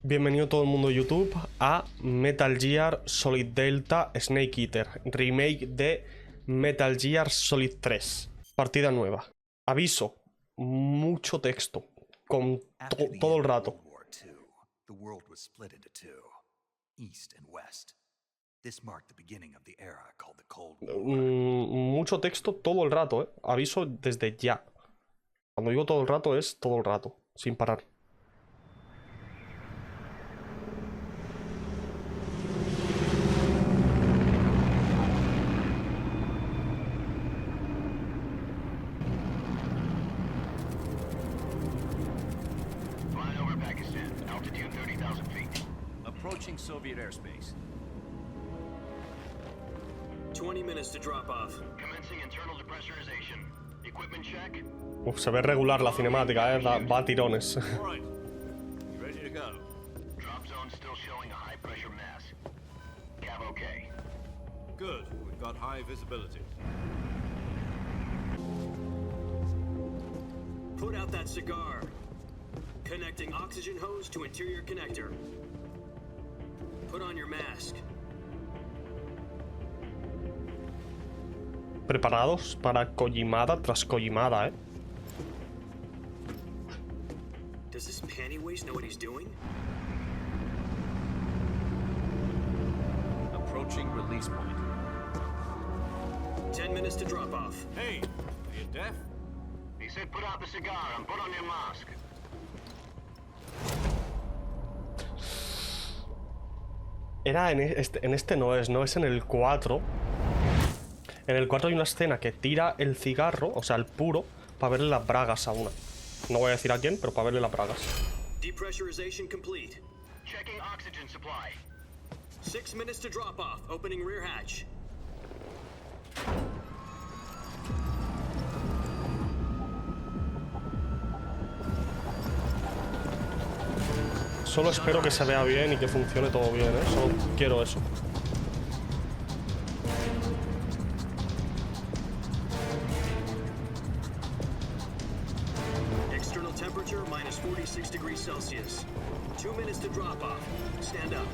Bienvenido todo el mundo de YouTube a Metal Gear Solid Delta Snake Eater, remake de Metal Gear Solid 3, partida nueva. Aviso, mucho texto, con todo el rato. Mucho texto todo el rato, ¿eh? Aviso desde ya. Cuando digo todo el rato es todo el rato, sin parar. Approaching Soviet airspace. 20 minutes to drop off. Commencing internal depressurization. Equipment check. Uf, se ve regular la cinemática, va a tirones. All right. You ready to go? Drop zone still showing a high pressure mass. Cav okay. Good. We've got high visibility. Put out that cigar. Connecting oxygen hose to interior connector. Put on your mask. Preparados para collimada tras collimada, Does this pantywaist know what he's doing? Approaching release point. 10 minutes to drop off. Hey, are you deaf? He said put out the cigar and put on your mask. Era en este no es en el 4. En el 4 hay una escena que tira el cigarro, o sea, el puro, para verle las bragas a una. No voy a decir a quién, pero para verle las bragas. Depressurization complete. Checking oxygen supply. 6 minutes to drop off. Opening rear hatch. Solo espero que se vea bien y que funcione todo bien, Solo quiero eso. External temperature minus 46 degrees Celsius. 2 minutes to drop off. Stand up.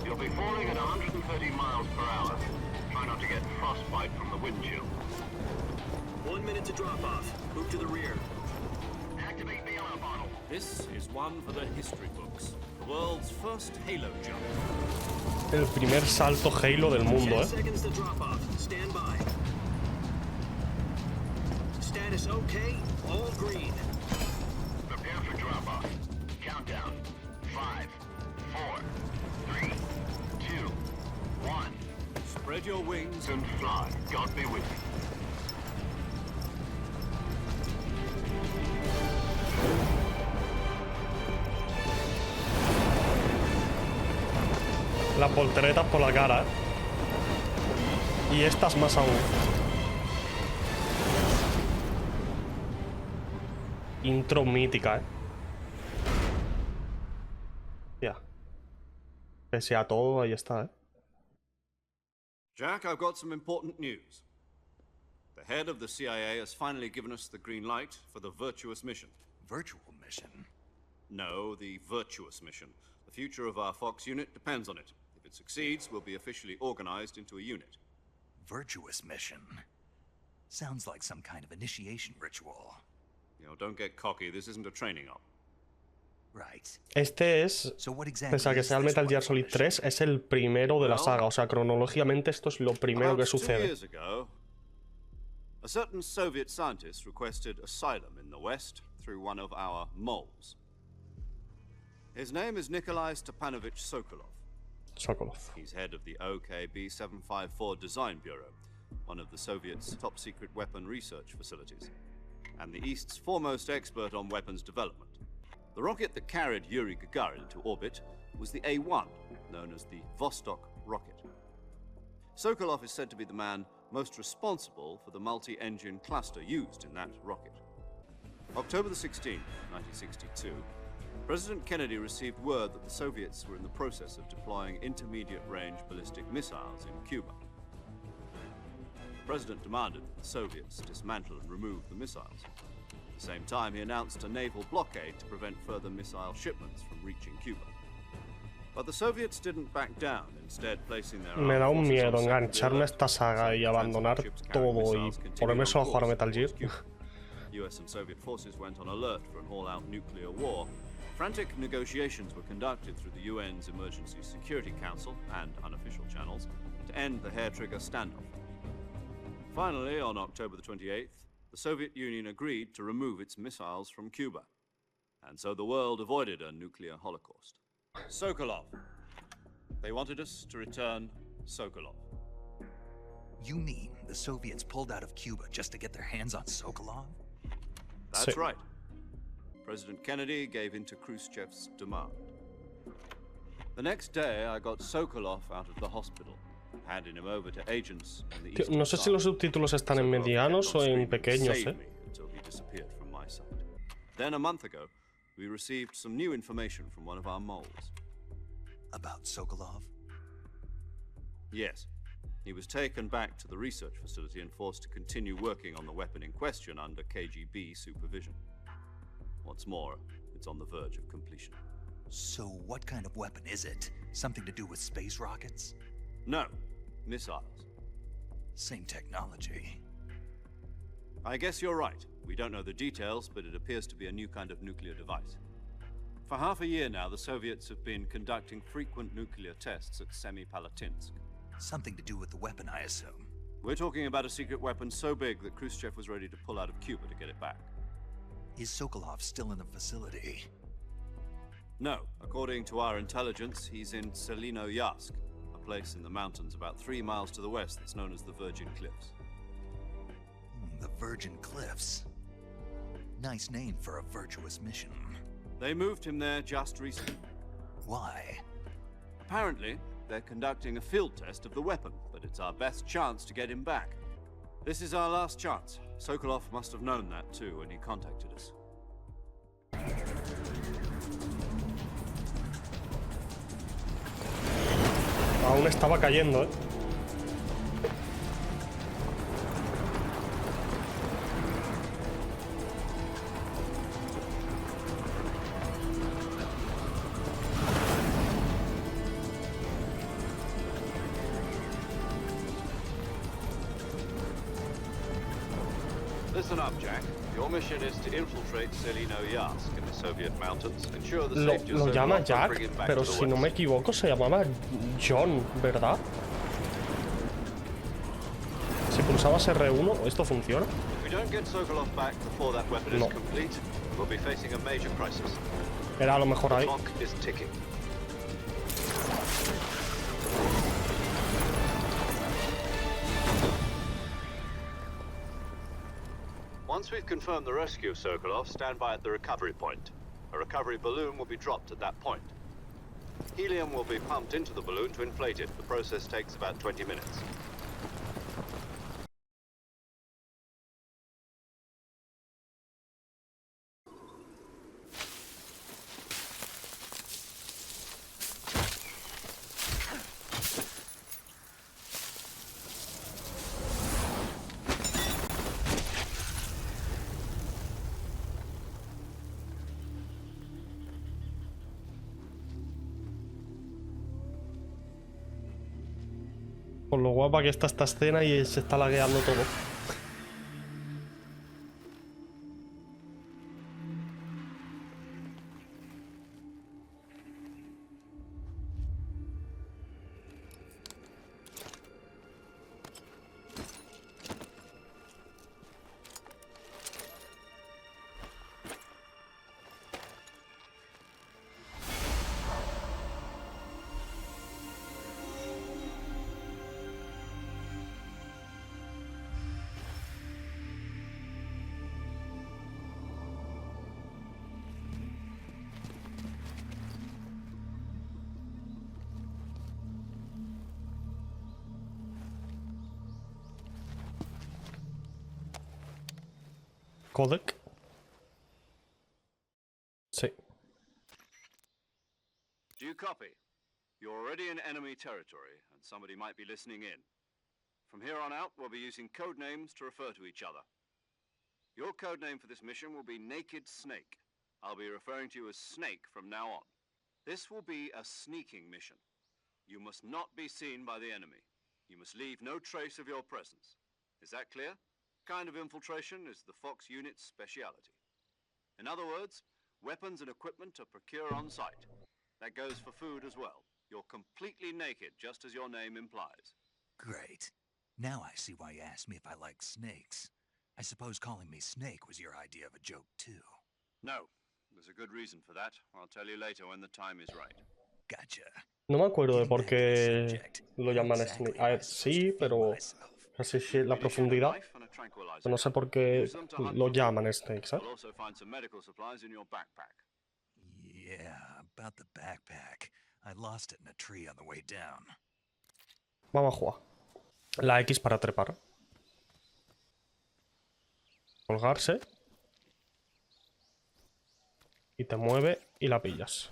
You'll be falling at 130 miles per hour. Try not to get frostbite from the wind chill. 1 minute to drop off. Move to the rear. Activate the air bottle. This is one for the history books. The world's first Halo jump. El primer salto Halo del mundo, 10 seconds to drop off. Stand by. Status okay. All green. Prepare for drop off. Countdown. 5, 4, 3, 2, 1. Spread your wings and fly. God be with you. Las volteretas por la cara, Y estas más aún. Intro mítica, Ya. Pese a todo, ahí está, Jack, I've got some important news. The head of the CIA has finally given us the green light for the virtuous mission. Virtual mission? No, the virtuous mission. The future of our Fox unit depends on it. If it succeeds, we'll be officially organized into a unit. Virtuous mission? Sounds like some kind of initiation ritual. You know, don't get cocky. This isn't a training op. Right. Este es, pese a que sea el Metal Gear Solid 3, es el primero de la saga. O sea, cronológicamente esto es lo primero que sucede. A certain Soviet scientist requested asylum in the West through one of our moles. His name is Nikolai Stepanovich Sokolov. He's head of the OKB 754 Design Bureau, one of the Soviets' top-secret weapon research facilities, and the East's foremost expert on weapons development. The rocket that carried Yuri Gagarin to orbit was the A-1, known as the Vostok rocket. Sokolov is said to be the man most responsible for the multi-engine cluster used in that rocket. October the 16th, 1962, President Kennedy received word that the Soviets were in the process of deploying intermediate-range ballistic missiles in Cuba. The President demanded that the Soviets dismantle and remove the missiles. At the same time, he announced a naval blockade to prevent further missile shipments from reaching Cuba. But the Soviets didn't back down, instead placing their Me da un armed forces miedo on secondary engancharme a alert, esta saga saying y that abandonar transport ships carrying todo y missiles continued ponerme on solo a jugar a course Metal Gear. towards Cuba. US and Soviet forces went on alert for an all-out nuclear war. Frantic negotiations were conducted through the UN's Emergency Security Council and unofficial channels to end the hair-trigger standoff. Finally, on October the 28th, the Soviet Union agreed to remove its missiles from Cuba. And so the world avoided a nuclear holocaust. Sokolov. They wanted us to return Sokolov. You mean the Soviets pulled out of Cuba just to get their hands on Sokolov? That's right. President Kennedy gave in to Khrushchev's demand. The next day, I got Sokolov out of the hospital, handing him over to agents in the Tío, no sé si los subtítulos están en medianos o en pequeños, until he disappeared from my sight. Then a month ago, we received some new information from one of our moles. About Sokolov? Yes. He was taken back to the research facility and forced to continue working on the weapon in question under KGB supervision. What's more, it's on the verge of completion. So what kind of weapon is it? Something to do with space rockets? No, missiles. Same technology. I guess you're right. We don't know the details, but it appears to be a new kind of nuclear device. For half a year now, the Soviets have been conducting frequent nuclear tests at Semipalatinsk. Something to do with the weapon, I assume. We're talking about a secret weapon so big that Khrushchev was ready to pull out of Cuba to get it back. Is Sokolov still in the facility? No. According to our intelligence, he's in Selinoyarsk, a place in the mountains about 3 miles to the west that's known as the Virgin Cliffs. The Virgin Cliffs. Nice name for a virtuous mission. They moved him there just recently. Why? Apparently, they're conducting a field test of the weapon, but it's our best chance to get him back. This is our last chance. Sokolov must have known that too when he contacted us. Aún estaba cayendo, ¿eh? Listen up, Jack. Your mission is to infiltrate Selinoyarsk in the Soviet mountains, ensure the safety of Lo llama Sokolov, and bring Jack, him back pero to the si no me west. equivoco se llamaba John, ¿verdad? Si pulsabas R1, ¿esto funciona? If we don't get Sokolov back before that weapon No. is complete, we'll be facing a major crisis. Era a lo mejor The ahí. clock is ticking. Once we've confirmed the rescue of Sokolov, stand by at the recovery point. A recovery balloon will be dropped at that point. Helium will be pumped into the balloon to inflate it. The process takes about 20 minutes. Con lo guapa que está esta escena y se está lagueando todo. Codec. Sí. Do you copy? You're already in enemy territory, and somebody might be listening in. From here on out, we'll be using code names to refer to each other. Your code name for this mission will be Naked Snake. I'll be referring to you as Snake from now on. This will be a sneaking mission. You must not be seen by the enemy. You must leave no trace of your presence. Is that clear? Kind of infiltration is the Fox unit's speciality. In other words, weapons and equipment are procured on site. That goes for food as well. You're completely naked, just as your name implies. Great. Now I see why you asked me if I like snakes. I suppose calling me Snake was your idea of a joke, too. No, there's a good reason for that. I'll tell you later when the time is right. Gotcha. No me acuerdo de Getting por back to the qué subject, lo how llaman exactly Snake. am A I ver, supposed to sí, feed pero myself? casi sí, la You'll be issued a profundidad. knife and a tranquilizer Pero no sé gun. por qué Use them to hunt lo for food. llaman Snake, ¿sabes? You'll also find some medical supplies in your backpack. Yeah, about the backpack. I lost it in a tree on the way down. Vamos a jugar. La X para trepar. Colgarse. Y te mueve y la pillas.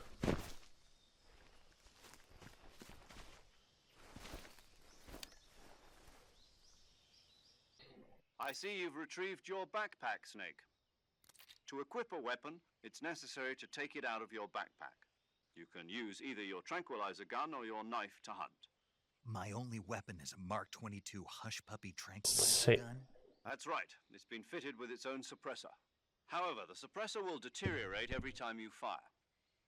I see you've retrieved your backpack, Snake. To equip a weapon, it's necessary to take it out of your backpack. You can use either your tranquilizer gun or your knife to hunt. My only weapon is a Mark 22 Hush Puppy Sí. tranquilizer gun? That's right. It's been fitted with its own suppressor. However, the suppressor will deteriorate every time you fire.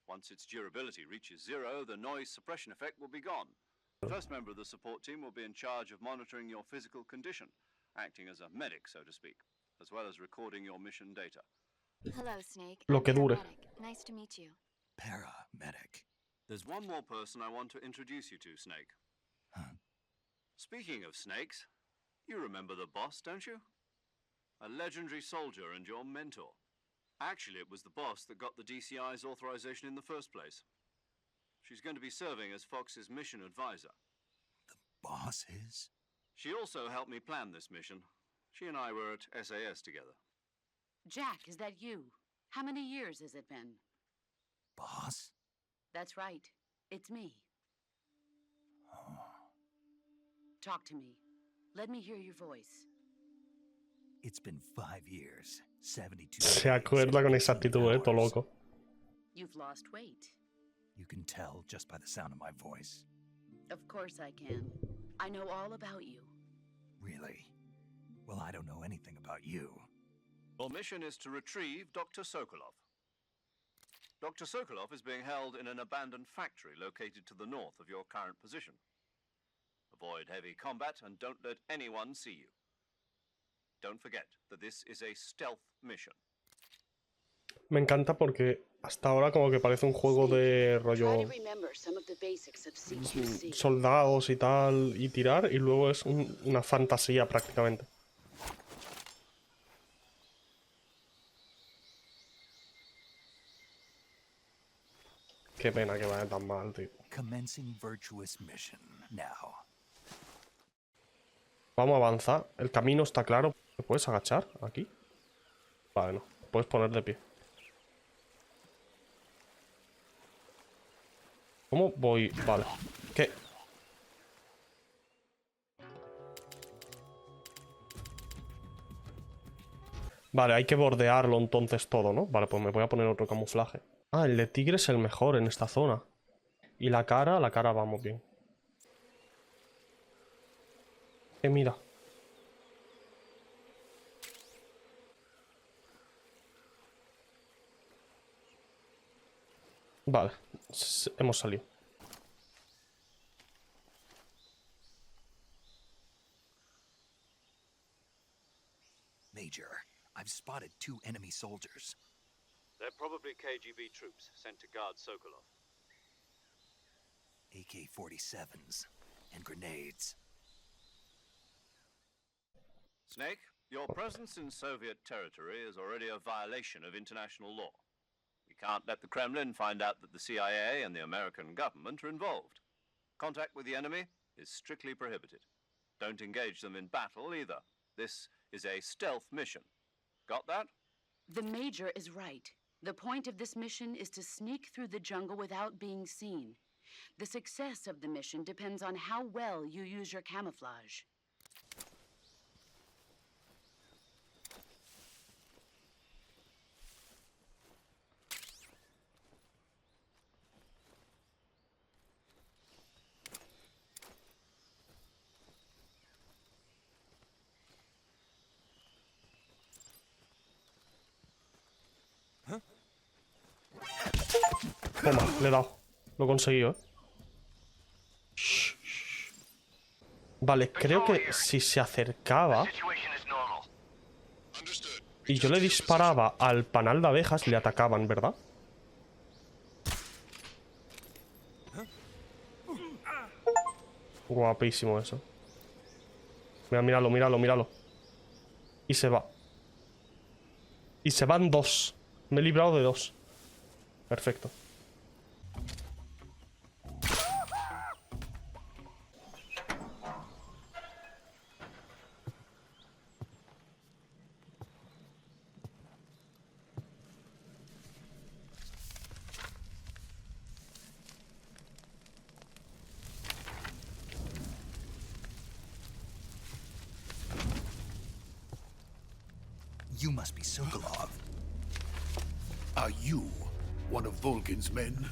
Once its durability reaches zero, the noise suppression effect will be gone. The first member of the support team will be in charge of monitoring your physical condition, acting as a medic, so to speak, as well as recording your mission data. Hello, Snake. Lo I'm que dure. Paramedic. Nice to meet you. Paramedic. There's one more person I want to introduce you to, Snake. Huh? Speaking of snakes, you remember the boss, don't you? A legendary soldier and your mentor. Actually, it was the boss that got the DCI's authorization in the first place. She's going to be serving as Fox's mission advisor. Boss is? She also helped me plan this mission. She and I were at SAS together. Jack, is that you? How many years has it been? Boss? That's right. It's me. Oh. Talk to me. Let me hear your voice. It's been 5 years, 72 Se days, acuerda con 18 exactitud, todo hours. loco. You've lost weight. You can tell just by the sound of my voice. Of course I can. I know all about you. Really? Well, I don't know anything about you. Your mission is to retrieve Dr. Sokolov. Dr. Sokolov is being held in an abandoned factory located to the north of your current position. Avoid heavy combat and don't let anyone see you. Don't forget that this is a stealth mission. Me encanta porque hasta ahora como que parece un juego de Try rollo to remember some of the basics of CQC. soldados y tal y tirar y luego es una fantasía prácticamente. Qué pena que vaya tan mal, tío. Commencing virtuous mission now. Vamos a avanzar. El camino está claro. ¿Te puedes agachar aquí? Vale, no. Puedes poner de pie. ¿Cómo voy? Vale. ¿Qué? Vale, hay que bordearlo entonces todo, ¿no? Vale, pues me voy a poner otro camuflaje. Ah, el de tigre es el mejor en esta zona. Y la cara vamos bien. Mira. Vale, hemos salido. Major, I've spotted 2 enemy soldiers. They're probably KGB troops sent to guard Sokolov. AK-47s and grenades. Snake, your presence in Soviet territory is already a violation of international law. We can't let the Kremlin find out that the CIA and the American government are involved. Contact with the enemy is strictly prohibited. Don't engage them in battle either. This is a stealth mission. Got that? The Major is right. The point of this mission is to sneak through the jungle without being seen. The success of the mission depends on how well you use your camouflage. Toma, le he dado. Lo he conseguido, Shh. Vale, creo que si se acercaba y yo le disparaba al panal de abejas, le atacaban, ¿verdad? Guapísimo eso. Mira, míralo, míralo, míralo. Y se va. Y se van 2. Me he librado de 2. Perfecto. You must be Sokolov. Are you one of Volgin's men?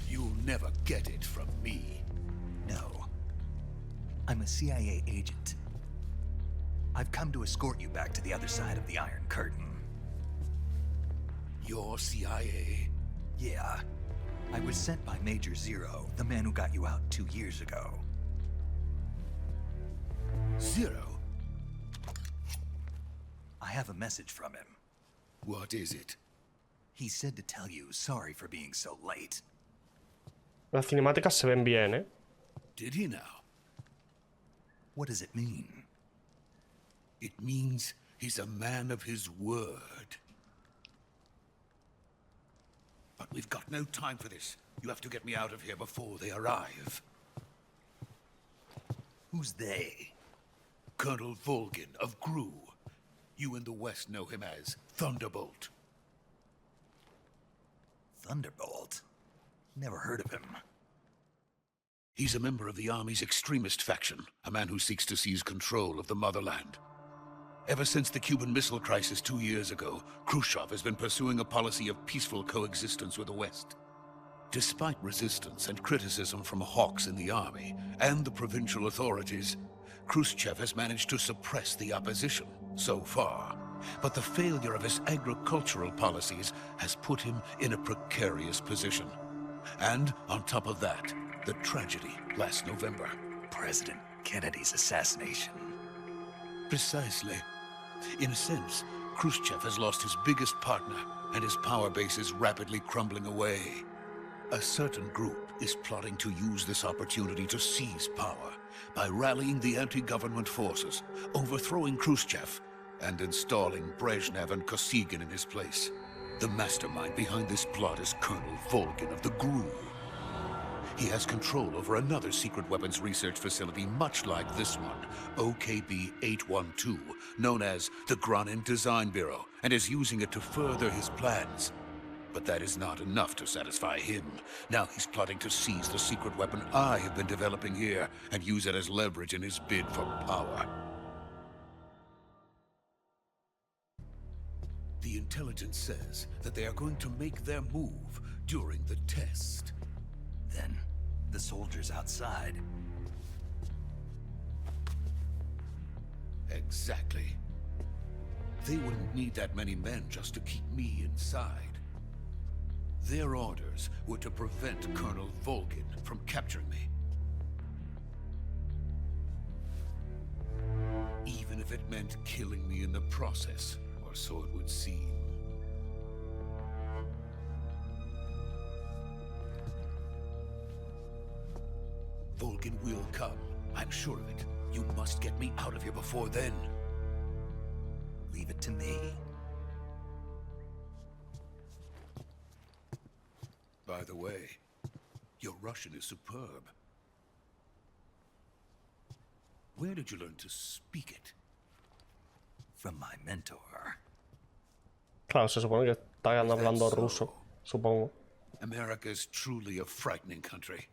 You'll never get it from me. No. I'm a CIA agent. I've come to escort you back to the other side of the Iron Curtain. You're CIA? Yeah. I was sent by Major Zero, the man who got you out 2 years ago. Zero? I have a message from him. What is it? He said to tell you sorry for being so late. Las cinemáticas se ven bien, Did he now? What does it mean? It means he's a man of his word. But we've got no time for this. You have to get me out of here before they arrive. Who's they? Colonel Volgin of GRU. You in the West know him as Thunderbolt. Thunderbolt? Never heard of him. He's a member of the Army's extremist faction, a man who seeks to seize control of the motherland. Ever since the Cuban Missile Crisis 2 years ago, Khrushchev has been pursuing a policy of peaceful coexistence with the West. Despite resistance and criticism from hawks in the army and the provincial authorities, Khrushchev has managed to suppress the opposition so far. But the failure of his agricultural policies has put him in a precarious position. And on top of that, the tragedy last November. President Kennedy's assassination. Precisely. In a sense, Khrushchev has lost his biggest partner, and his power base is rapidly crumbling away. A certain group is plotting to use this opportunity to seize power by rallying the anti-government forces, overthrowing Khrushchev, and installing Brezhnev and Kosygin in his place. The mastermind behind this plot is Colonel Volgin of the GRU. He has control over another secret weapons research facility much like this one, OKB-812, known as the Granin Design Bureau, and is using it to further his plans. But that is not enough to satisfy him. Now he's plotting to seize the secret weapon I have been developing here and use it as leverage in his bid for power. The intelligence says that they are going to make their move during the test. Then, the soldiers outside. Exactly. They wouldn't need that many men just to keep me inside. Their orders were to prevent Colonel Volgin from capturing me. Even if it meant killing me in the process, or so it would seem. Volgin will come. I'm sure of it. You must get me out of here before then. Leave it to me. By the way, your Russian is superb. Where did you learn to speak it? From my mentor. Claro, se supone que están hablando ruso, supongo. America is truly a frightening country.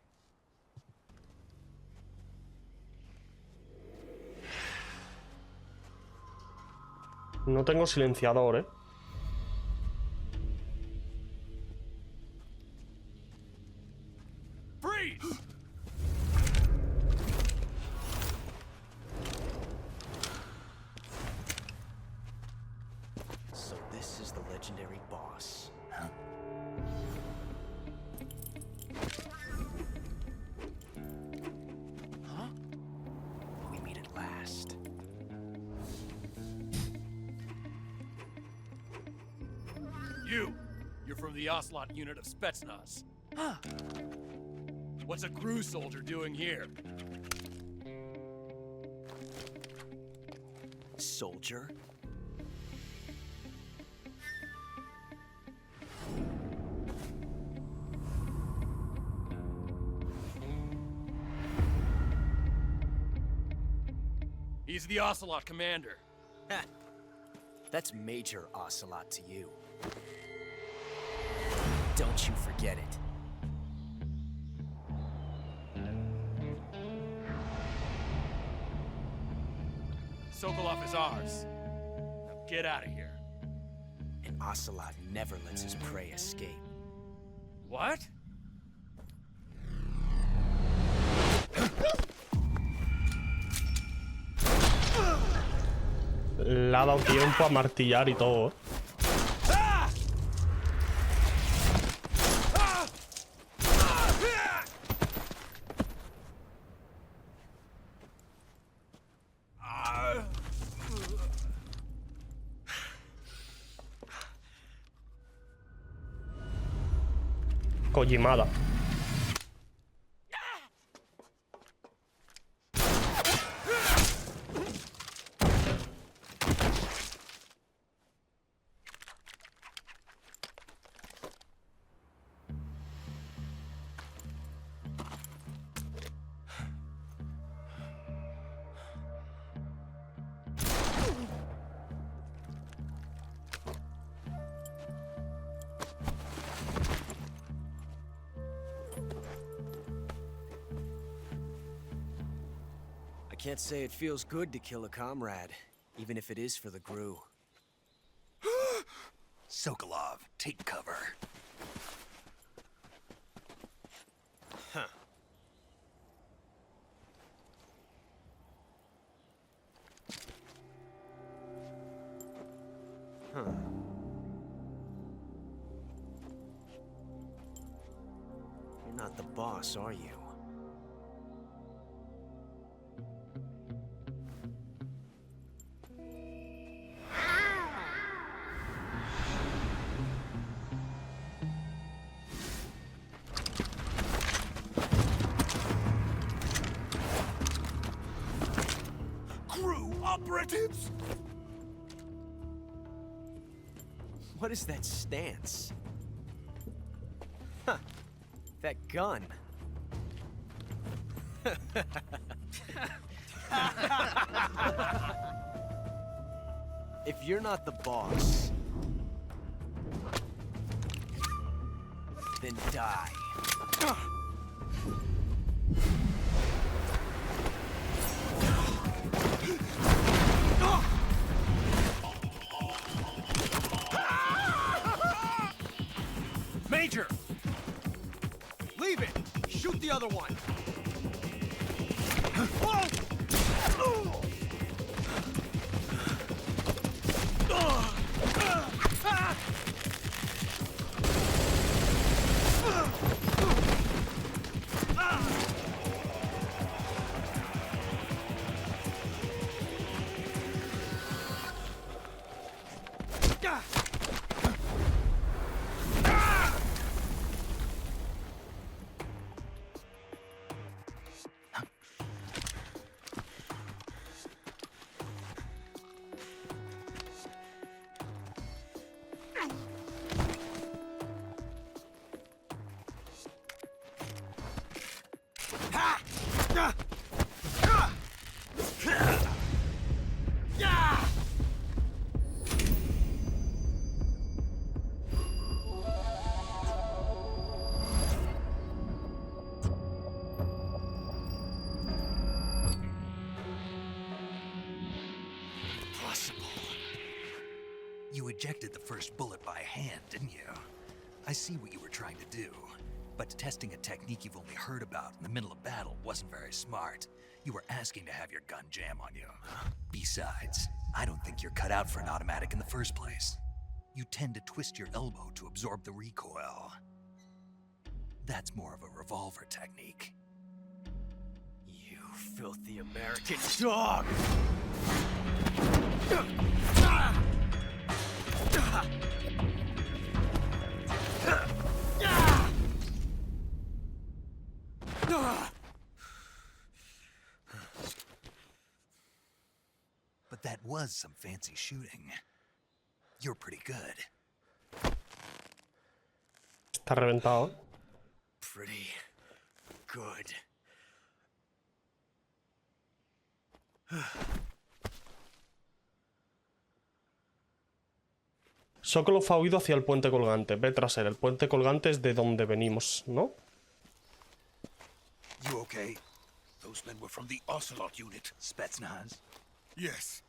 No tengo silenciador, So this is the legendary boss. Huh? You're from the Ocelot unit of Spetsnaz. Huh. What's a crew soldier doing here? Soldier? He's the Ocelot commander. Ha! That's Major Ocelot to you. Don't you forget it. Sokolov is ours. Now get out of here. An Ocelot never lets his prey escape. What? Le ha dado tiempo a martillar y todo, ¿eh? Kojimada. I can't say it feels good to kill a comrade, even if it is for the GRU. Sokolov, take cover. Huh. Huh. You're not the boss, are you? Operatives? What is that stance? Huh. That gun. If you're not the boss, then die. Major! Leave it! Shoot the other one! You ejected the first bullet by hand, didn't you? I see what you were trying to do. But testing a technique you've only heard about in the middle of battle wasn't very smart. You were asking to have your gun jam on you. Besides, I don't think you're cut out for an automatic in the first place. You tend to twist your elbow to absorb the recoil. That's more of a revolver technique. You filthy American dog! That was some fancy shooting. You're pretty good. Está reventado. Pretty good. Sokolov ha huido hacia el puente colgante. Ve tras él. El puente colgante es de donde venimos, ¿no? You okay? Those men were from the Ocelot unit. Spetsnaz? Yes.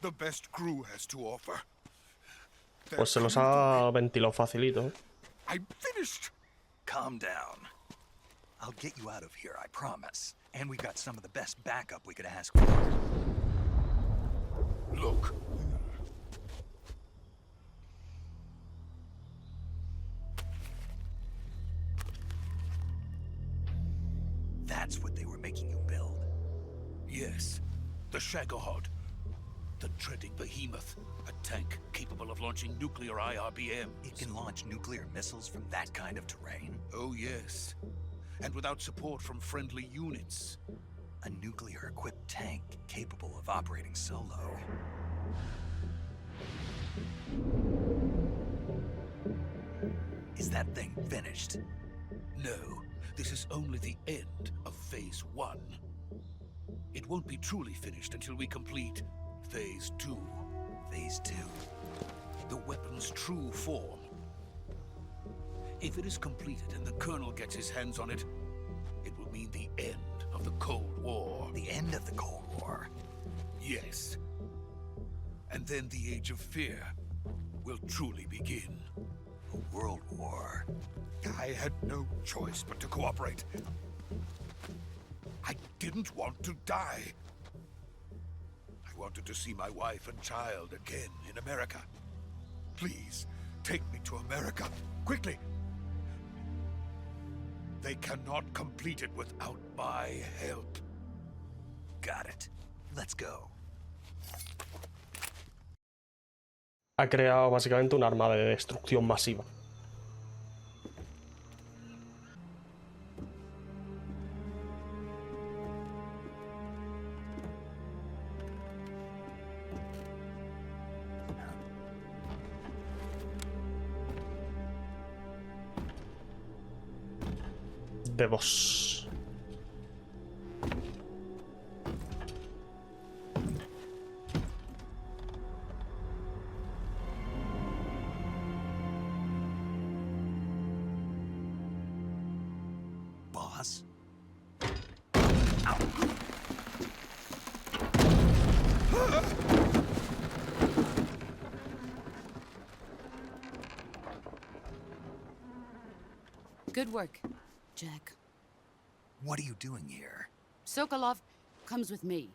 The best crew has to offer. Pues se los ha ventilado facilito, ¿eh? I'm finished. Calm down. I'll get you out of here, I promise. And we got some of the best backup we could ask for. Look. That's what they were making you build? Yes. The Shagohod. The treading behemoth. A tank capable of launching nuclear IRBMs. It can launch nuclear missiles from that kind of terrain? Oh, yes. And without support from friendly units. A nuclear-equipped tank capable of operating solo. Is that thing finished? No, this is only the end of Phase 1. It won't be truly finished until we complete Phase 2. Phase 2? The weapon's true form. If it is completed and the Colonel gets his hands on it, it will mean the end of the Cold War. The end of the Cold War? Yes. And then the Age of Fear will truly begin. A world war. I had no choice but to cooperate. I didn't want to die. I wanted to see my wife and child again in America. Please, take me to America, quickly. They cannot complete it without my help. Got it. Let's go. Ha creado básicamente un arma de destrucción masiva. De vos. Boss? Good work, Jack. What are you doing here? Sokolov comes with me.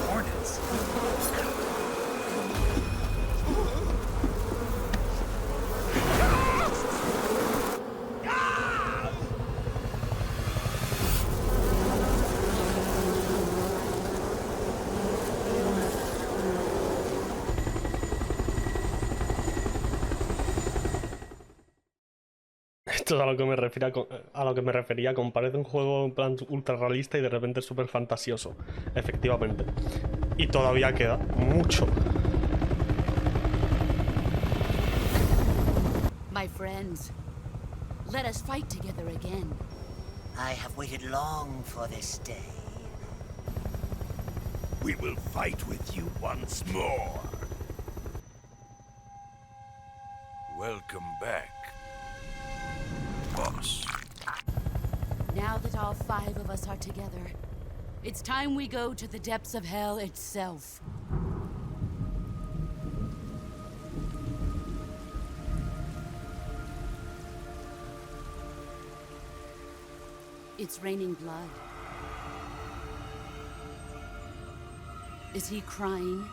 Hornets? Esto es a lo que me refería, a lo que me refería. Parece un juego en plan ultra realista y de repente es súper fantasioso. Efectivamente. Y todavía queda mucho. My friends, let us fight together again. I have waited long for this day. We will fight with you once more. Welcome back, boss. Now that all 5 of us are together, it's time we go to the depths of hell itself. It's raining blood. Is he crying?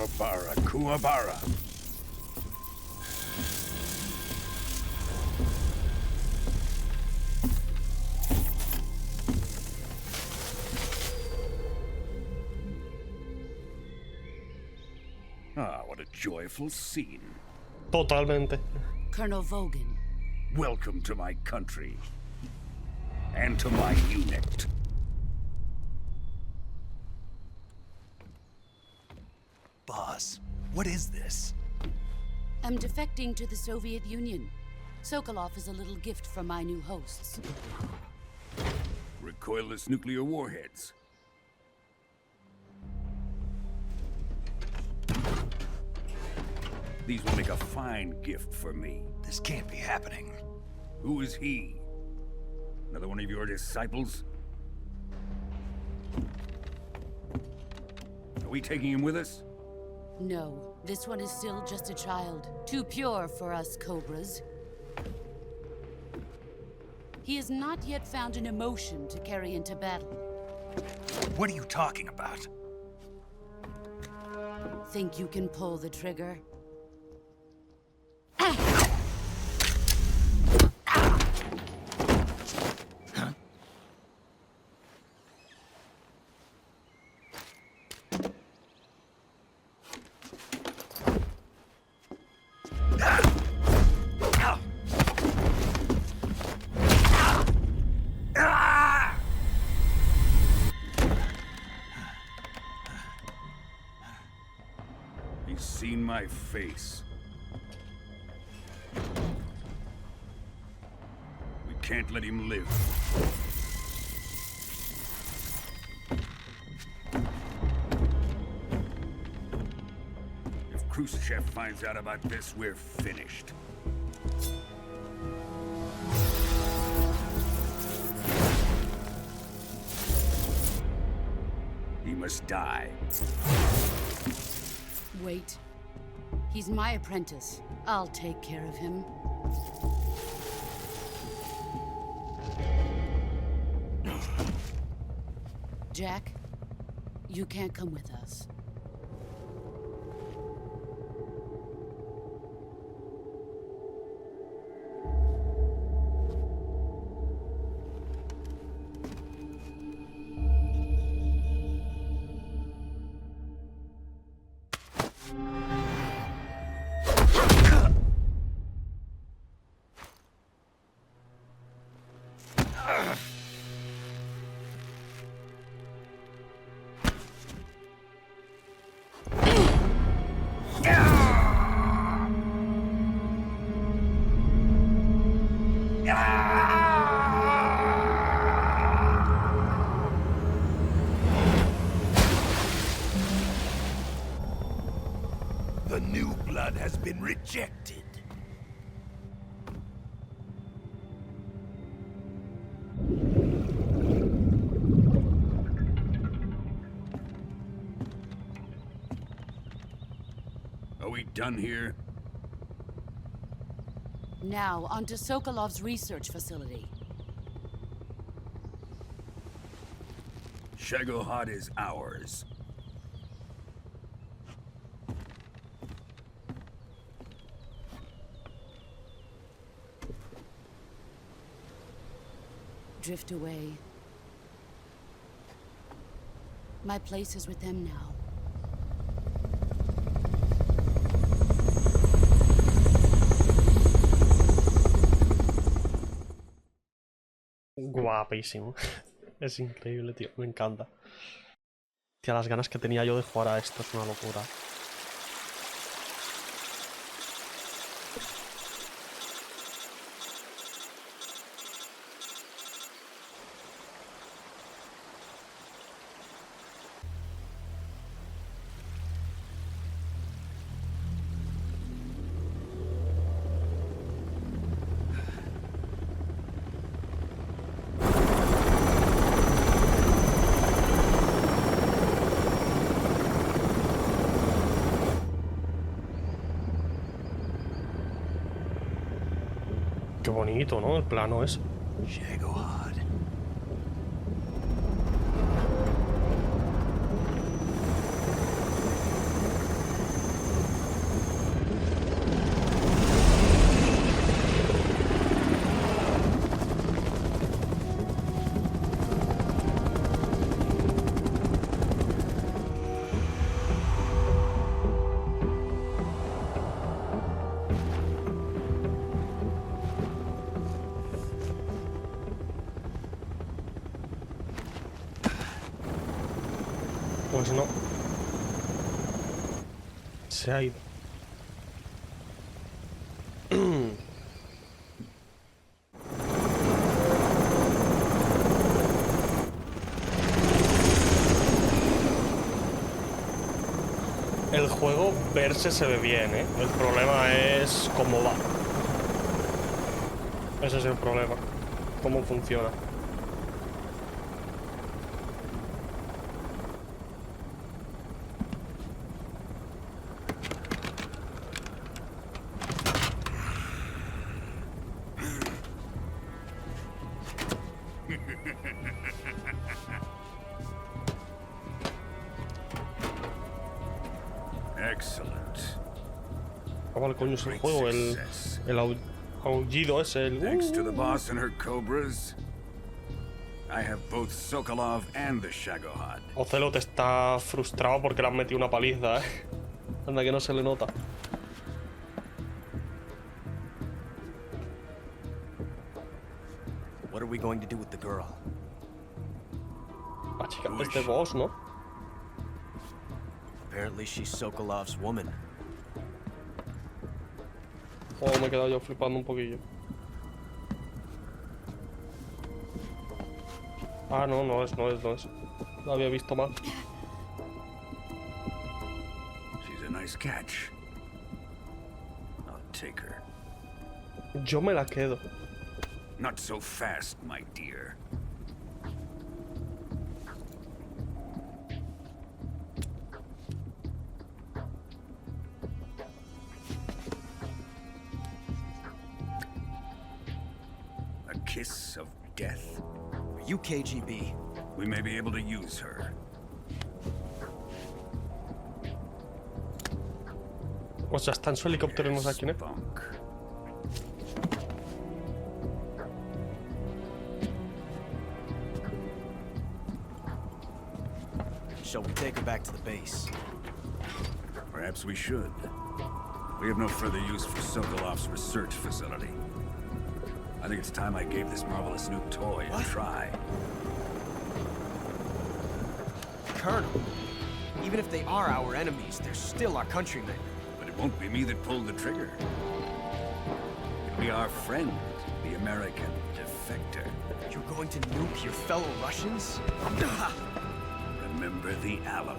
Kuwabara, Kuwabara. Ah, what a joyful scene. Totalmente. Colonel Vogan. Welcome to my country. And to my unit. Boss, what is this? I'm defecting to the Soviet Union. Sokolov is a little gift from my new hosts. Recoilless nuclear warheads. These will make a fine gift for me. This can't be happening. Who is he? Another one of your disciples? Are we taking him with us? No, this one is still just a child. Too pure for us Cobras. He has not yet found an emotion to carry into battle. What are you talking about? Think you can pull the trigger? He's seen my face. We can't let him live. If Khrushchev finds out about this, we're finished. He must die. Wait. He's my apprentice. I'll take care of him. Jack, you can't come with us. The new blood has been rejected. Are we done here? Now, onto Sokolov's research facility. Shagohod is ours. Drift away. My place is with them now. Guapísimo. Es increíble, tío. Me encanta. Tía, las ganas que tenía yo de jugar a esto es una locura. Qué bonito, ¿no? El plano es. Shagohod. Pues no. Se ha ido. El juego verse se ve bien, ¿eh? El problema es cómo va. Ese es el problema. Cómo funciona. Excellent. ¿Cuál coño es el juego? El aullido es el... Thanks to the boss and her cobras, I have both Sokolov and the Shagohod. Ocelot está frustrado porque le han metido una paliza, ¿eh? Anda que no se le nota. What are we going to do with the girl? La chica es de boss, ¿no? Apparently she's Sokolov's woman. Oh, me he quedado yo flipando un poquillo. Ah, no, no es. Lo había visto mal. She's a nice catch. I'll take her. Yo me la quedo. Not so fast, my dear. A kiss of death? Are you KGB? We may be able to use her. O sea, está en su helicóptero y no sé quién es. Spunk. Shall we take her back to the base? Perhaps we should. We have no further use for Sokolov's research facility. I think it's time I gave this marvelous new toy a try. Colonel, even if they are our enemies, they're still our countrymen. But it won't be me that pulled the trigger. It'll be our friend, the American defector. You're going to nuke your fellow Russians? Remember the Alamo.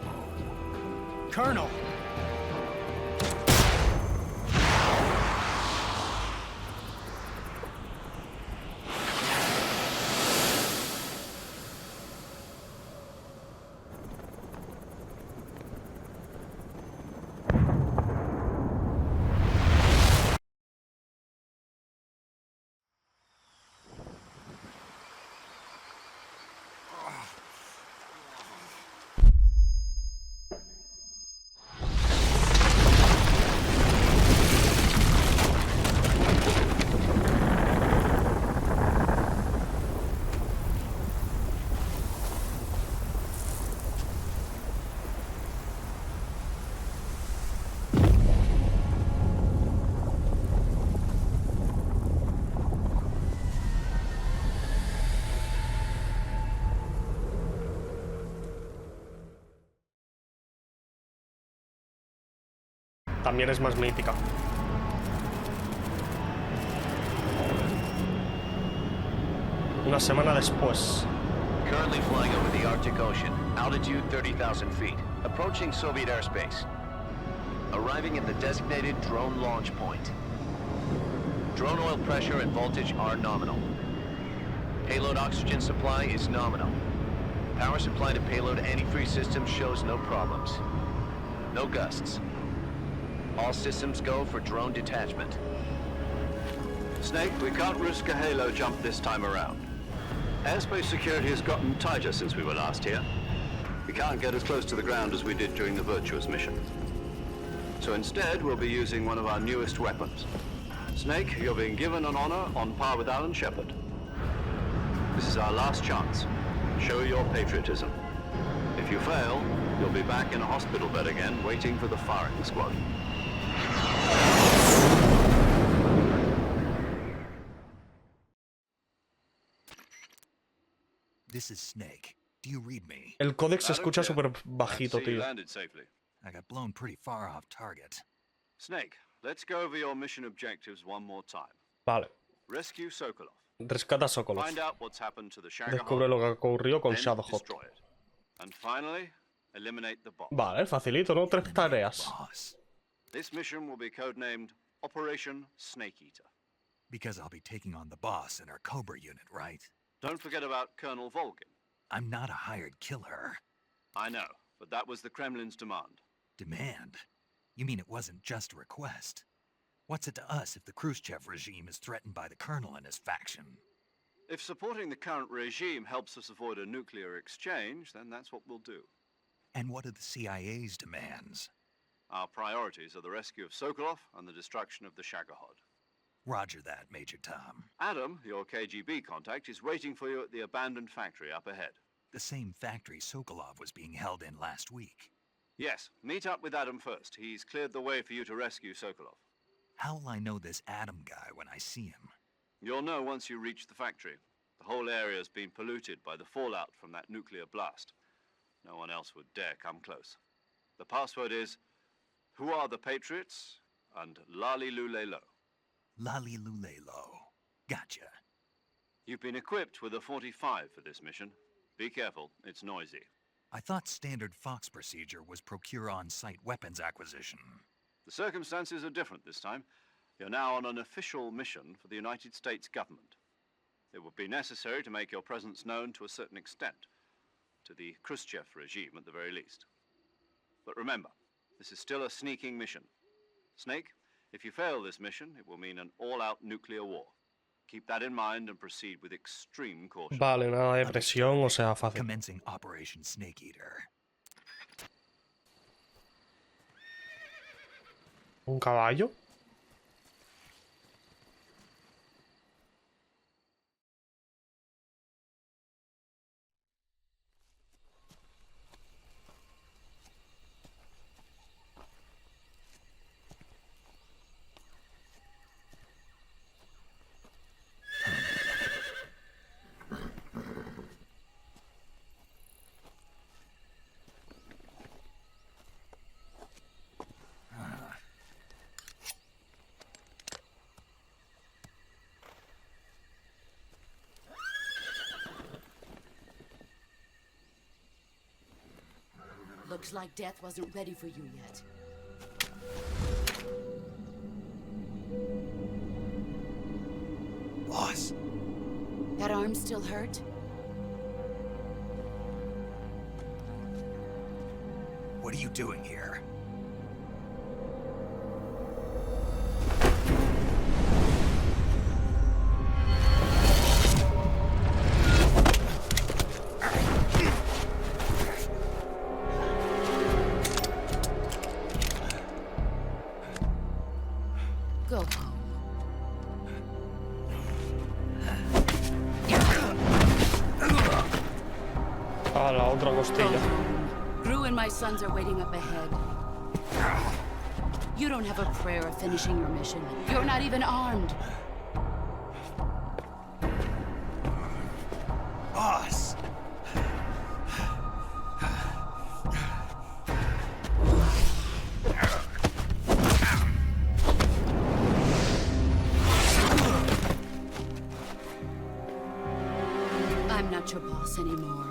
Colonel! También es más mítica. Una semana después. Currently flying over the Arctic Ocean, altitude 30,000 feet, approaching Soviet airspace. Arriving at the designated drone launch point. Drone oil pressure and voltage are nominal. Payload oxygen supply is nominal. Power supply to payload antifreeze system shows no problems. No gusts. All systems go for drone detachment. Snake, we can't risk a halo jump this time around. Airspace security has gotten tighter since we were last here. We can't get as close to the ground as we did during the Virtuous mission. So instead, we'll be using one of our newest weapons. Snake, you're being given an honor on par with Alan Shepard. This is our last chance. Show your patriotism. If you fail, you'll be back in a hospital bed again, waiting for the firing squad. This is Snake. Do you read me? El códec se Loud and escucha clear. súper Glad to bajito, see you tío. landed safely. I got blown pretty far off target. Snake, let's go over your mission objectives one more time. Vale. Rescue Sokolov. Rescata a Sokolov. Find out what's happened to the Descubre Shagahod. lo que ocurrió con Then Shadowhawk. destroy it. And finally, eliminate the boss. Vale, facilito, ¿no? 3 tareas. Boss. This mission will be codenamed Operation Snake Eater. Because I'll be taking on the boss in our Cobra unit, right? Don't forget about Colonel Volgin. I'm not a hired killer. I know, but that was the Kremlin's demand. Demand? You mean it wasn't just a request? What's it to us if the Khrushchev regime is threatened by the Colonel and his faction? If supporting the current regime helps us avoid a nuclear exchange, then that's what we'll do. And what are the CIA's demands? Our priorities are the rescue of Sokolov and the destruction of the Shagahod. Roger that, Major Tom. Adam, your KGB contact, is waiting for you at the abandoned factory up ahead. The same factory Sokolov was being held in last week. Yes, meet up with Adam first. He's cleared the way for you to rescue Sokolov. How will I know this Adam guy when I see him? You'll know once you reach the factory. The whole area's been polluted by the fallout from that nuclear blast. No one else would dare come close. The password is, "Who are the Patriots?" and Lali Lule Lo. Lali Lule Lo. Gotcha. You've been equipped with a 45 for this mission. Be careful, it's noisy. I thought standard Fox procedure was procure on-site weapons acquisition. The circumstances are different this time. You're now on an official mission for the United States government. It would be necessary to make your presence known to a certain extent, to the Khrushchev regime at the very least. But remember, this is still a sneaking mission. Snake, if you fail this mission, it will mean an all-out nuclear war. Keep that in mind and proceed with extreme caution. Vale, nada de presión, o sea, fácil. Commencing Operation Snake Eater. ¿Un caballo? Looks like death wasn't ready for you yet. Boss. That arm still hurt? What are you doing here? Go home. Ah, la otra Go costilla. home. Gru and my sons are waiting up ahead. You don't have a prayer of finishing your mission. You're not even armed. Boss! I'm not your boss anymore.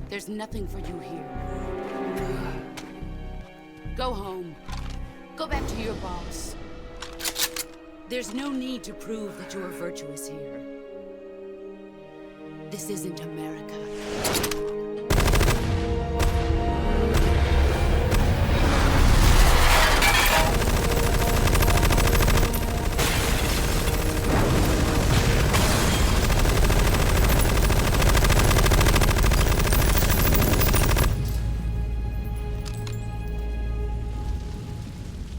There's nothing for you here. Go home. Go back to your boss. There's no need to prove that you are virtuous here. This isn't America.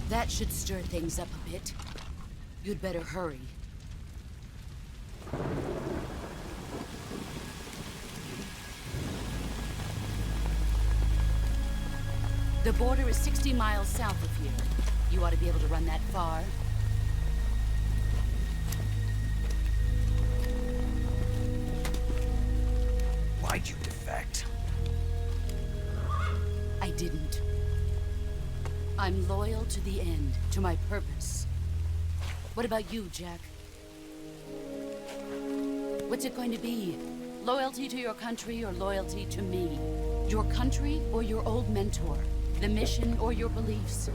That should stir things up a bit. You'd better hurry. The border is 60 miles south of here. You ought to be able to run that far. I'm loyal to the end, to my purpose. What about you, Jack? What's it going to be? Loyalty to your country or loyalty to me? Your country or your old mentor? The mission or your beliefs?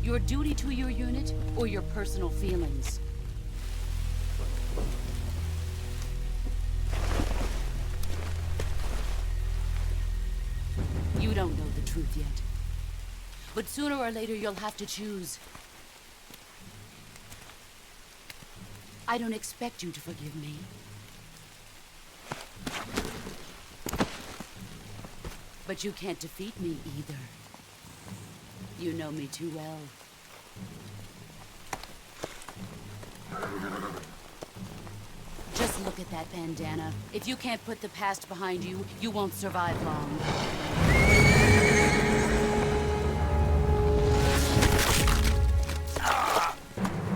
Your duty to your unit or your personal feelings? You don't know the truth yet. But sooner or later you'll have to choose. I don't expect you to forgive me. But you can't defeat me either. You know me too well. Just look at that bandana. If you can't put the past behind you, you won't survive long.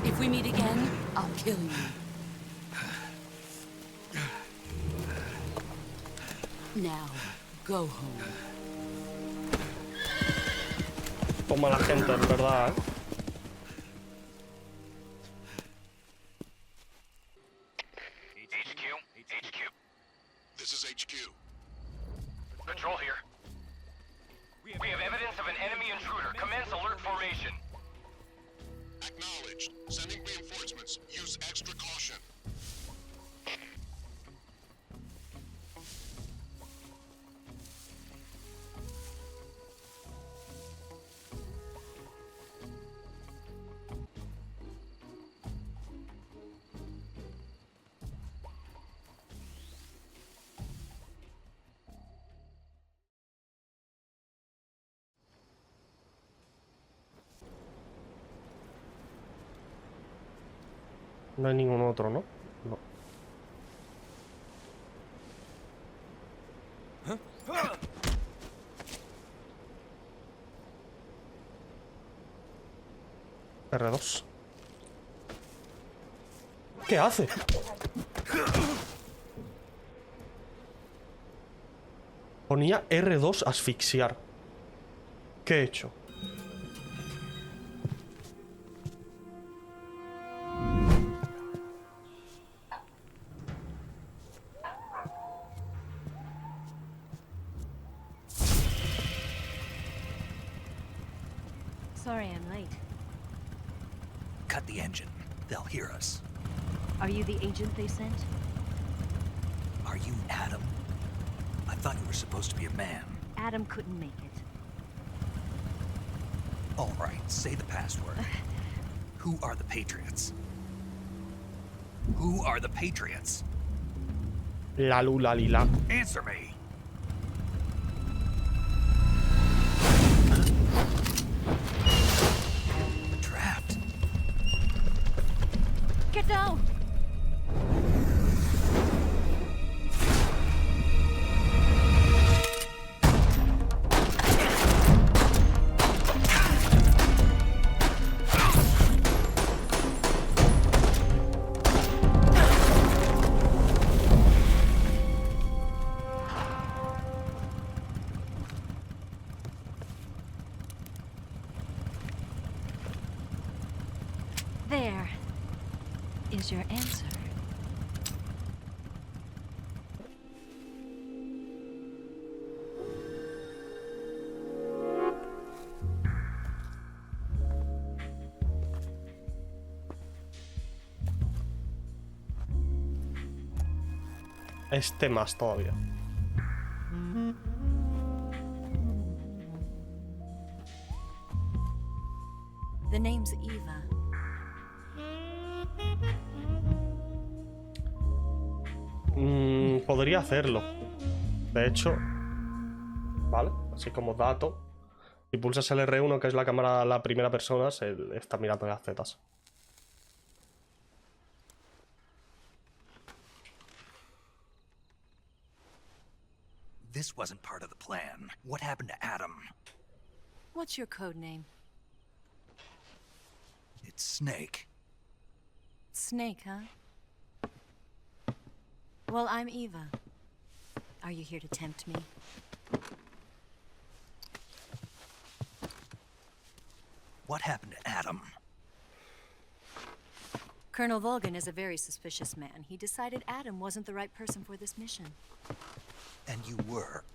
If we meet again, I'll kill you. Now, go home. Toma la gente, en verdad, ¿eh? HQ. This is HQ. Patrol here. We have evidence of an enemy intruder. Commence alert formation. Acknowledged. Sending reinforcements. Use extra caution. No hay ningún otro, ¿no? No. R2. ¿Qué hace? Ponía R2 asfixiar. ¿Qué he hecho? Sorry I'm late. Cut the engine. They'll hear us. Are you the agent they sent? Are you Adam? I thought you were supposed to be a man. Adam couldn't make it. All right, say the password. Who are the Patriots? Who are the Patriots? La lula lila. Answer me. Trapped. Get down! There is your answer. Este más todavía. The name's Eva. Podría hacerlo. De hecho, vale, así como dato, si pulsas el R1, que es la cámara, la primera persona, se está mirando las tetas. This wasn't part of the plan. What happened to Adam? What's your code name? It's Snake. Snake, huh? Well, I'm Eva. Are you here to tempt me? What happened to Adam? Colonel Volgan is a very suspicious man. He decided Adam wasn't the right person for this mission. And you were?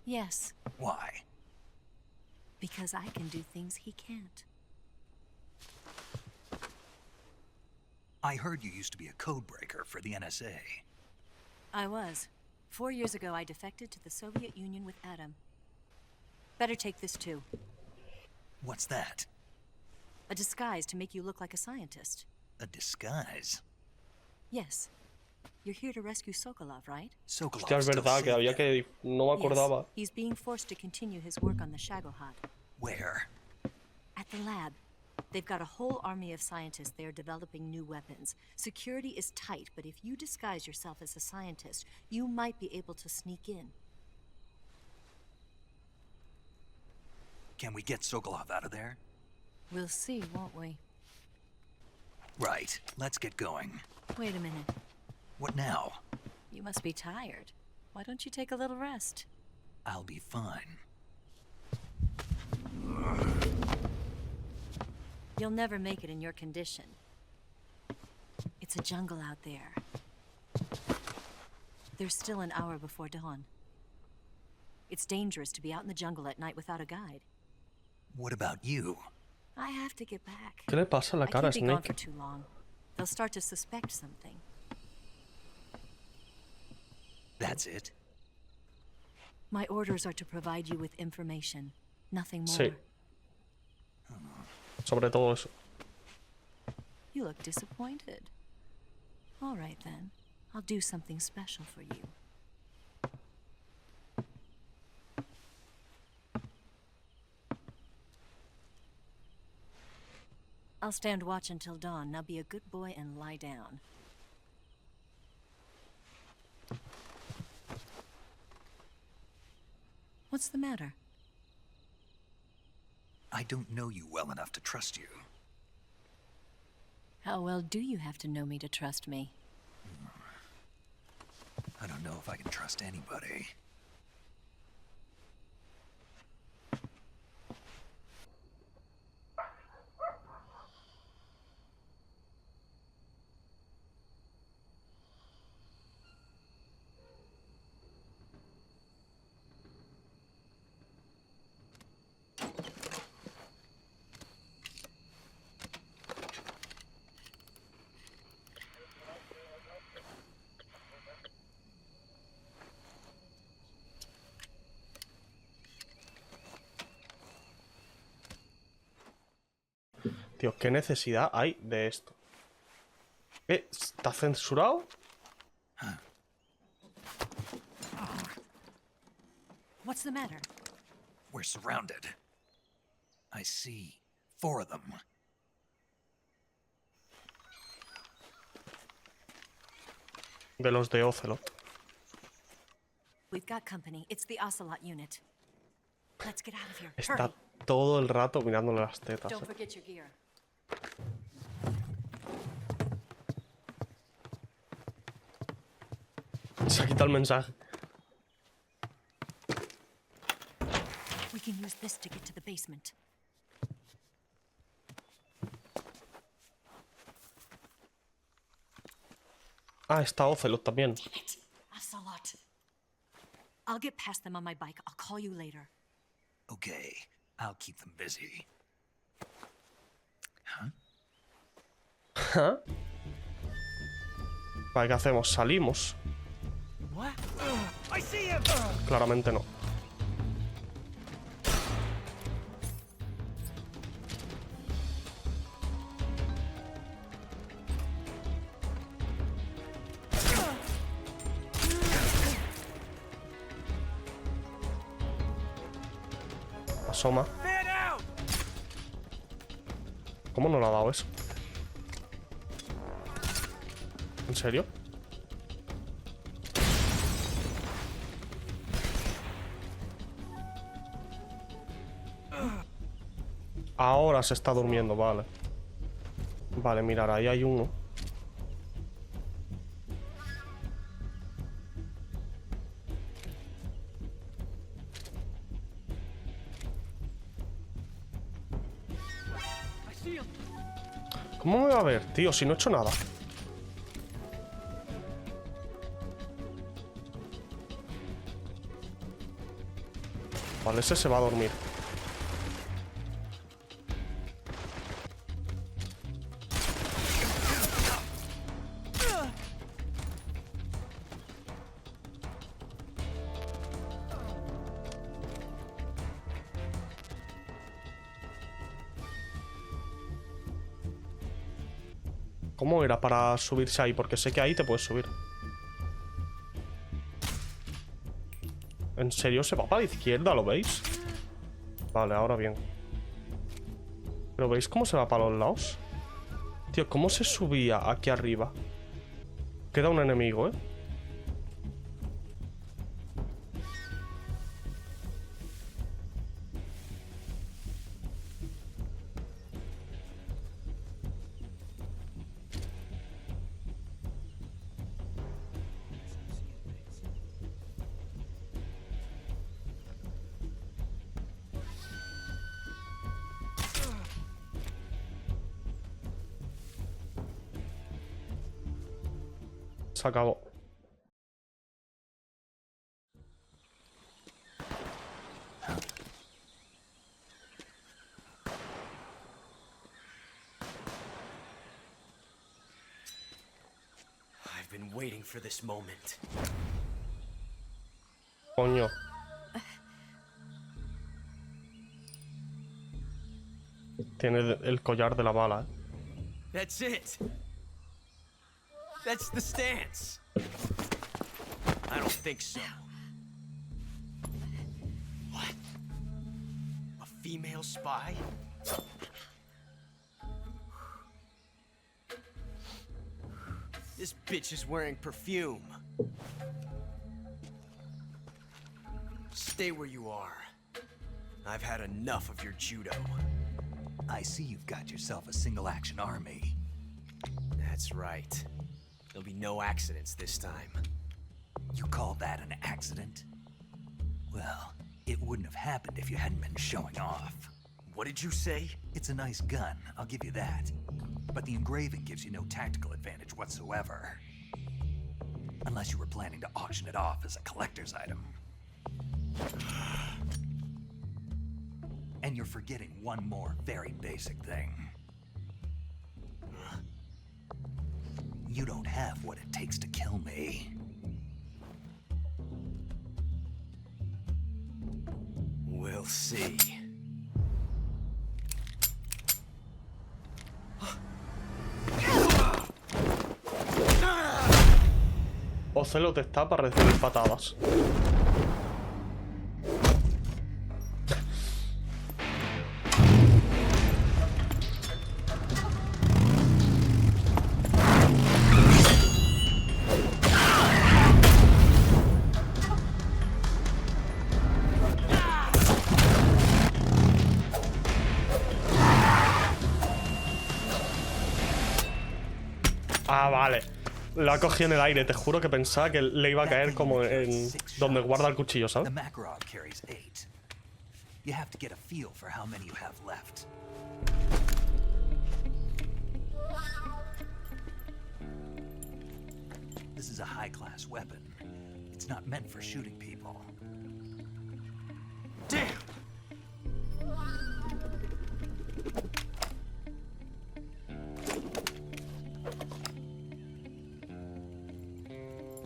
Yes, Why? because I can do things he can't. I heard you used to be a codebreaker for the NSA. I was. 4 years ago, I defected to the Soviet Union with Adam. Better take this too. What's that? A disguise to make you look like a scientist. A disguise? Yes. You're here to rescue Sokolov, right? Sokolov. Hostia, es verdad que había que... No me acordaba. Yes. He's being forced to continue his work on the Shagohod. Where? At the lab. They've got a whole army of scientists there developing new weapons. Security is tight, but if you disguise yourself as a scientist, you might be able to sneak in. Can we get Sokolov out of there? We'll see, won't we? Right. Let's get going. Wait a minute. What now? You must be tired. Why don't you take a little rest? I'll be fine. You'll never make it in your condition. It's a jungle out there. There's still an hour before dawn. It's dangerous to be out in the jungle at night without a guide. What about you? I have to get back. ¿Qué le pasa a la cara a I can't be gone for Snake? too long. They'll start to suspect something. That's it? My orders are to provide you with information. Nothing more. Sí. Sobre todo eso. You look disappointed. All right then. I'll do something special for you. I'll stand watch until dawn. Now be a good boy and lie down. What's the matter? I don't know you well enough to trust you. How well do you have to know me to trust me? I don't know if I can trust anybody. Tío, ¿qué necesidad hay de esto? ¿Está censurado? What's the matter? We're surrounded. I see 4 of them. De los de Ocelot. We've got company. It's the Ocelot unit. Let's get out of here. Está Hurry. todo el rato mirándole las tetas. Don't forget your gear. Se ha quitado el mensaje. We can use this to get to the basement. Ah, está Ocelot también. Damn it. Ocelot. I'll get past them on my bike. I'll call you later. Okay, I'll keep them busy. Huh? ¿Ah? Vale, ¿qué hacemos? ¿Salimos? What? I see him! Claramente no. Asoma. Fan out! ¿Cómo no le ha dado eso? ¿En serio? Ahora se está durmiendo, vale. Vale, mirar, ahí hay uno. ¿Cómo me va a ver, tío? Si no he hecho nada. Vale, ese se va a dormir. ¿Cómo era para subirse ahí? Porque sé que ahí te puedes subir. ¿En serio se va para la izquierda? ¿Lo veis? Vale, ahora bien. ¿Pero veis cómo se va para los lados? Tío, ¿cómo se subía aquí arriba? Queda un enemigo, ¿eh? Se acabó. I've been waiting for this moment. Coño. Tiene el collar de la bala, ¿eh? That's it. That's the stance. I don't think so. What? A female spy? This bitch is wearing perfume. Stay where you are. I've had enough of your judo. I see you've got yourself a single-action army. That's right. There'll be no accidents this time. You call that an accident? Well, it wouldn't have happened if you hadn't been showing off. What did you say? It's a nice gun, I'll give you that. But the engraving gives you no tactical advantage whatsoever. Unless you were planning to auction it off as a collector's item. And you're forgetting one more very basic thing. You don't have what it takes to kill me. We'll see. Ocelot está para recibir patadas. Ah, vale. Lo ha cogido en el aire. Te juro que pensaba que le iba a caer como en donde guarda el cuchillo, ¿sabes? The Makarov carries 8. You have to get a feel for how many you have left. This is a high-class weapon. It's not meant for shooting people. Damn!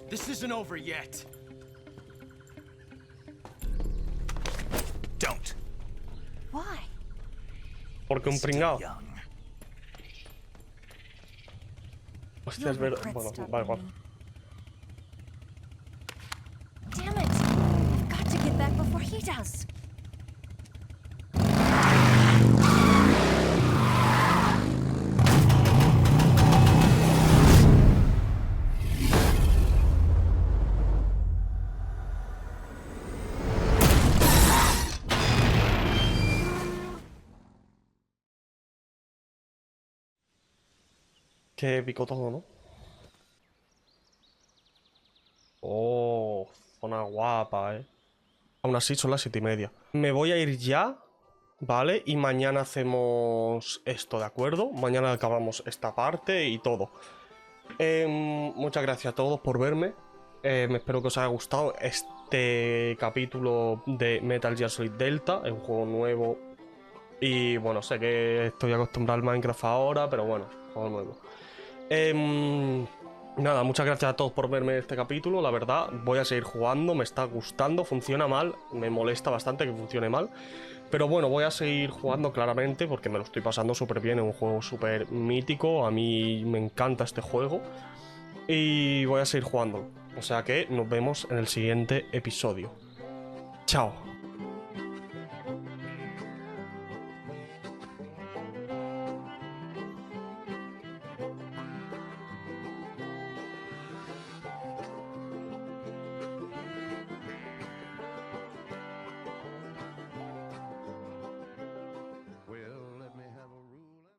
This isn't over yet. Don't. Why? Porque un Still pringao. young. Hostia, es verdad. Bueno, da igual. Damn it! I've got to get back before he does. Qué épico todo, ¿no? Oh, zona guapa, ¿eh? Aún así son las 7:30. Me voy a ir ya ¿vale? Y mañana hacemos esto, ¿de acuerdo? Mañana acabamos esta parte y todo. Muchas gracias a todos por verme. Me espero que os haya gustado este capítulo de Metal Gear Solid Delta. Es un juego nuevo. Y bueno, sé que estoy acostumbrado al Minecraft ahora, pero bueno, juego nuevo. Nada, muchas gracias a todos por verme este capítulo. La verdad, voy a seguir jugando, me está gustando, funciona mal. Me molesta bastante que funcione mal. Pero bueno, voy a seguir jugando claramente porque me lo estoy pasando súper bien. Es un juego súper mítico, a mí me encanta este juego. Y voy a seguir jugándolo. O sea que nos vemos en el siguiente episodio. Chao.